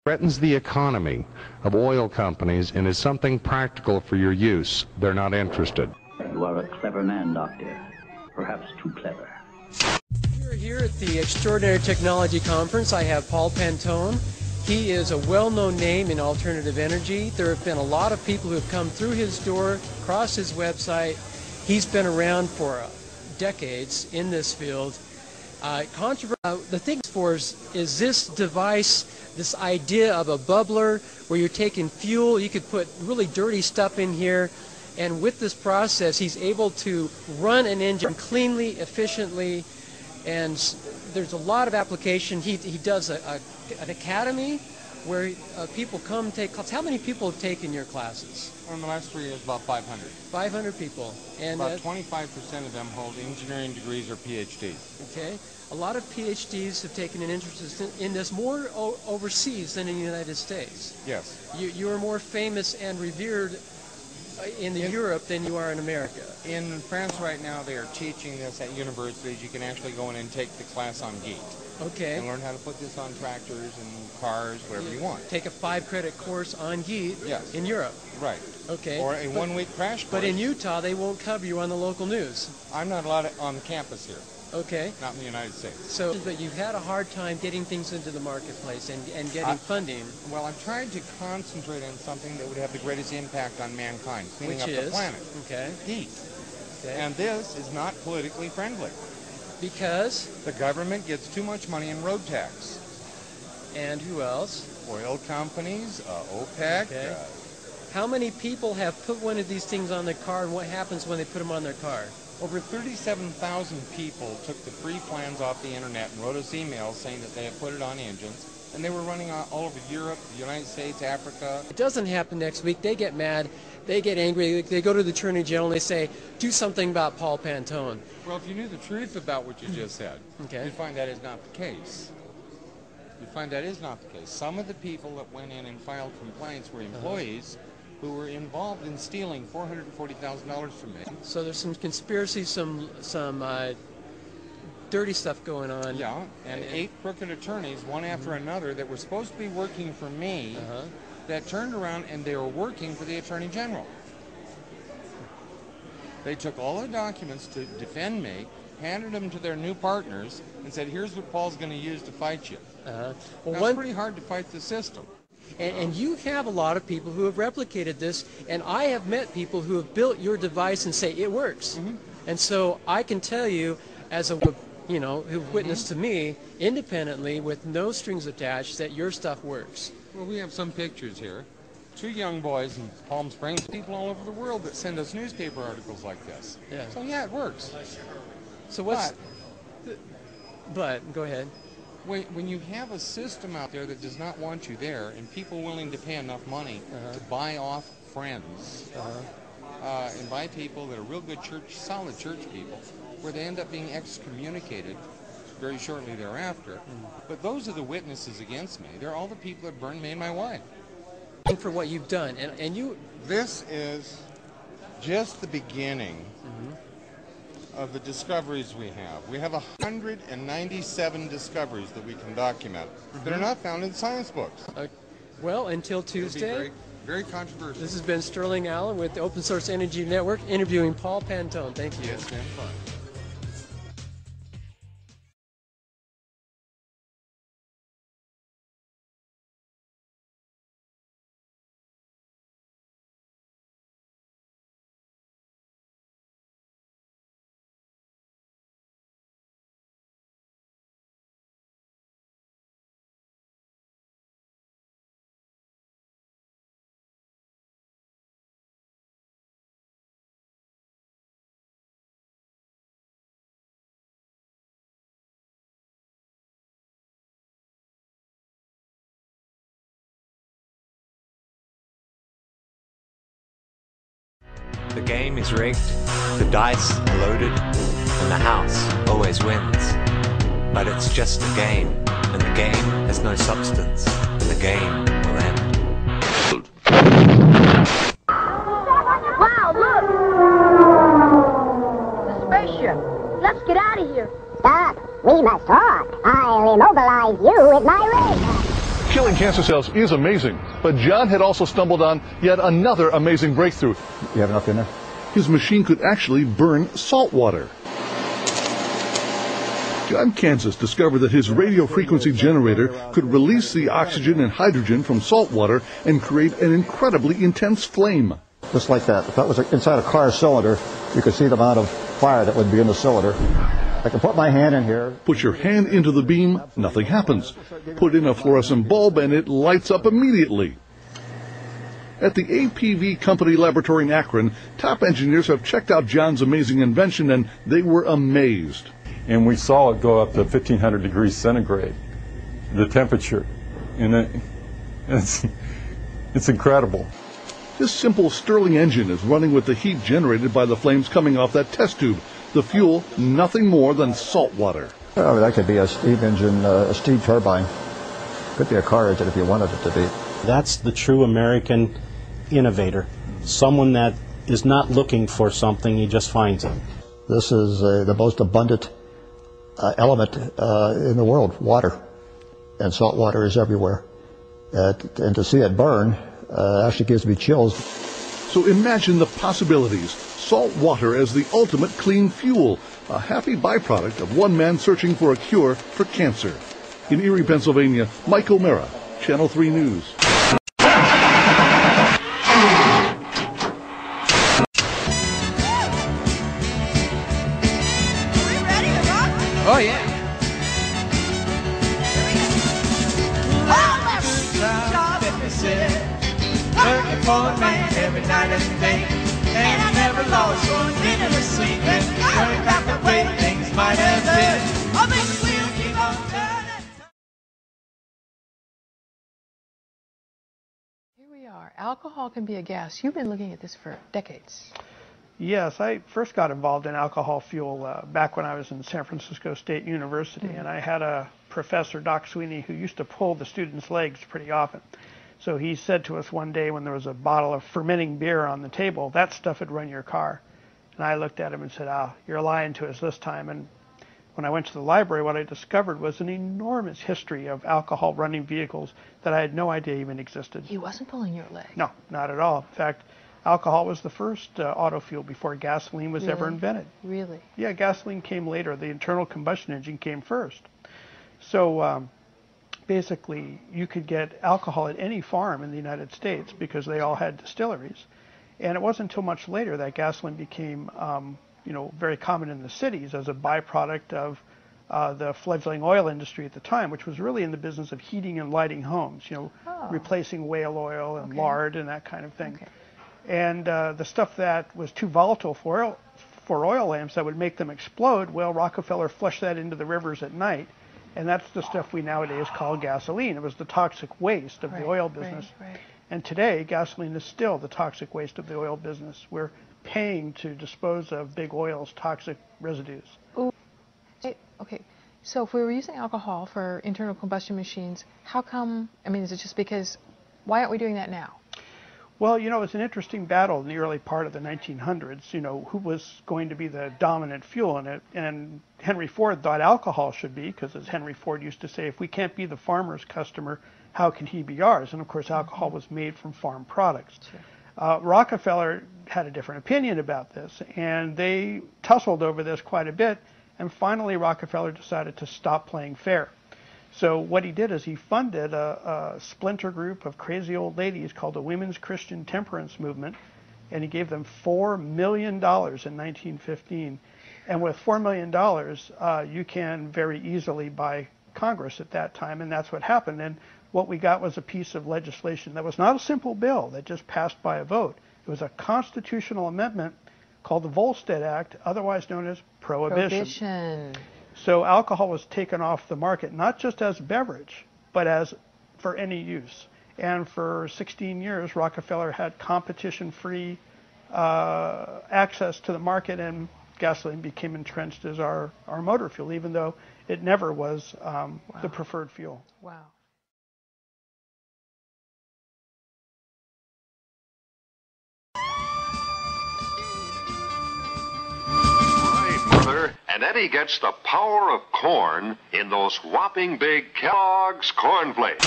threatens the economy of oil companies and is something practical for your use, they're not interested. You are a clever man, Doctor. Perhaps too clever. We're here at the Extraordinary Technology Conference. I have Paul Pantone. He is a well-known name in alternative energy. There have been a lot of people who have come through his door, across his website. He's been around for decades in this field. The thing for is this device, this idea of a bubbler where you're taking fuel. You could put really dirty stuff in here, and with this process he's able to run an engine cleanly, efficiently, and there's a lot of application. He does an academy where people come take classes. How many people have taken your classes? In the last 3 years, about 500. 500 people. And about 25% of them hold engineering degrees or PhDs. Okay. A lot of PhDs have taken an interest in this more overseas than in the United States. Yes. You are more famous and revered in Europe than you are in America. In France right now, they are teaching this at universities. You can actually go in and take the class on GEAT. Okay. And learn how to put this on tractors and cars, whatever you want. Take a 5-credit course on GEAT. Yes. In Europe. Right. Okay. Or a 1-week crash course. But in Utah, they won't cover you on the local news. I'm not allowed on the campus here. Okay. Not in the United States. So, but you've had a hard time getting things into the marketplace and getting funding. Well, I've tried to concentrate on something that would have the greatest impact on mankind, cleaning up the planet. Okay. Heat. Okay. And this is not politically friendly. Because? The government gets too much money in road tax. And who else? Oil companies, OPEC. Okay. How many people have put one of these things on their car, and what happens when they put them on their car? Over 37,000 people took the free plans off the internet and wrote us emails saying that they had put it on engines, and they were running all over Europe, the United States, Africa. It doesn't happen next week. They get mad. They get angry. They go to the Attorney General and they say, do something about Paul Pantone. Well, if you knew the truth about what you just said, okay, you'd find that is not the case. You'd find that is not the case. Some of the people that went in and filed complaints were employees who were involved in stealing $440,000 from me. So there's some conspiracy, some dirty stuff going on. Yeah, and 8 crooked attorneys, one after another, that were supposed to be working for me, that turned around and they were working for the Attorney General. They took all the documents to defend me, handed them to their new partners, and said, here's what Paul's going to use to fight you. Well, now, it's pretty hard to fight the system. And you have a lot of people who have replicated this, and I have met people who have built your device and say it works. And so I can tell you, as a who've witnessed to me independently with no strings attached, that your stuff works. Well, we have some pictures here. 2 young boys in Palm Springs, people all over the world that send us newspaper articles like this. Yeah. So yeah, it works. So what's? But go ahead. When you have a system out there that does not want you there, and people willing to pay enough money to buy off friends, and buy people that are real good solid church people, where they end up being excommunicated very shortly thereafter. But those are the witnesses against me. They're all the people that burned me and my wife. For what you've done, and you. This is just the beginning of the discoveries we have. We have 197 discoveries that we can document that are not found in science books. Well, until Tuesday. Very, very controversial. This has been Sterling Allen with the Open Source Energy Network interviewing Paul Pantone. Thank you. It's been fun. The game is rigged, the dice are loaded, and the house always wins. But it's just a game, and the game has no substance, and the game will end. Wow, look! The spaceship! Let's get out of here! Doc, we must talk. I'll immobilize you with my ray. Killing curing cancer cells is amazing, but John had also stumbled on yet another amazing breakthrough. You have enough in there? His machine could actually burn salt water. John Kansas discovered that his radio frequency generator could release the oxygen and hydrogen from salt water and create an incredibly intense flame. Just like that. If that was inside a car cylinder, you could see the amount of fire that would be in the cylinder. I can put my hand in here. Put your hand into the beam, nothing happens. Put in a fluorescent bulb and it lights up immediately. At the APV Company Laboratory in Akron, top engineers have checked out John's amazing invention and they were amazed. And we saw it go up to 1,500 degrees centigrade, the temperature. And it's incredible. This simple Stirling engine is running with the heat generated by the flames coming off that test tube. The fuel, nothing more than salt water. Oh, that could be a steam engine, a steam turbine. Could be a car engine if you wanted it to be. That's the true American innovator. Someone that is not looking for something, he just finds it. This is the most abundant element in the world, water. And salt water is everywhere. And to see it burn actually gives me chills. So imagine the possibilities. Salt water as the ultimate clean fuel, a happy byproduct of one man searching for a cure for cancer. In Erie, Pennsylvania, Mike O'Mara, Channel 3 News. Oh, yeah. Working for a man every night and day, and I never lost one minute of sleep. And going back the way things might have been, I think we'll keep on turning. Here we are. Alcohol can be a gas. You've been looking at this for decades. Yes, I first got involved in alcohol fuel back when I was in San Francisco State University, and I had a professor, Doc Sweeney, who used to pull the students' legs pretty often. So he said to us one day when there was a bottle of fermenting beer on the table, that stuff would run your car. And I looked at him and said, you're lying to us this time. And when I went to the library, what I discovered was an enormous history of alcohol running vehicles that I had no idea even existed. He wasn't pulling your leg. No, not at all. In fact, alcohol was the first auto fuel before gasoline was ever invented. Really? Yeah, gasoline came later. The internal combustion engine came first. So basically, you could get alcohol at any farm in the United States because they all had distilleries. And it wasn't until much later that gasoline became, very common in the cities as a byproduct of the fledgling oil industry at the time, which was really in the business of heating and lighting homes, replacing whale oil and lard and that kind of thing. And the stuff that was too volatile for oil lamps that would make them explode, well, Rockefeller flushed that into the rivers at night. And that's the stuff we nowadays call gasoline. It was the toxic waste of the oil business. And today, gasoline is still the toxic waste of the oil business. We're paying to dispose of big oil's toxic residues. Okay, so if we were using alcohol for internal combustion machines, how come, is it just because, why aren't we doing that now? Well, it's an interesting battle in the early part of the 1900s, who was going to be the dominant fuel in it. And Henry Ford thought alcohol should be, because as Henry Ford used to say, if we can't be the farmer's customer, how can he be ours? And of course, alcohol was made from farm products. Rockefeller had a different opinion about this, and they tussled over this quite a bit. And finally, Rockefeller decided to stop playing fair. So what he did is he funded a splinter group of crazy old ladies called the Women's Christian Temperance Movement, and he gave them $4 million in 1915. And with $4 million, you can very easily buy Congress at that time, and that's what happened. And what we got was a piece of legislation that was not a simple bill that just passed by a vote. It was a constitutional amendment called the Volstead Act, otherwise known as Prohibition. So alcohol was taken off the market, not just as a beverage, but as for any use. And for 16 years, Rockefeller had competition-free access to the market, and gasoline became entrenched as our motor fuel, even though it never was the preferred fuel. Wow. And Eddie gets the power of corn in those whopping big Kellogg's Corn Flakes.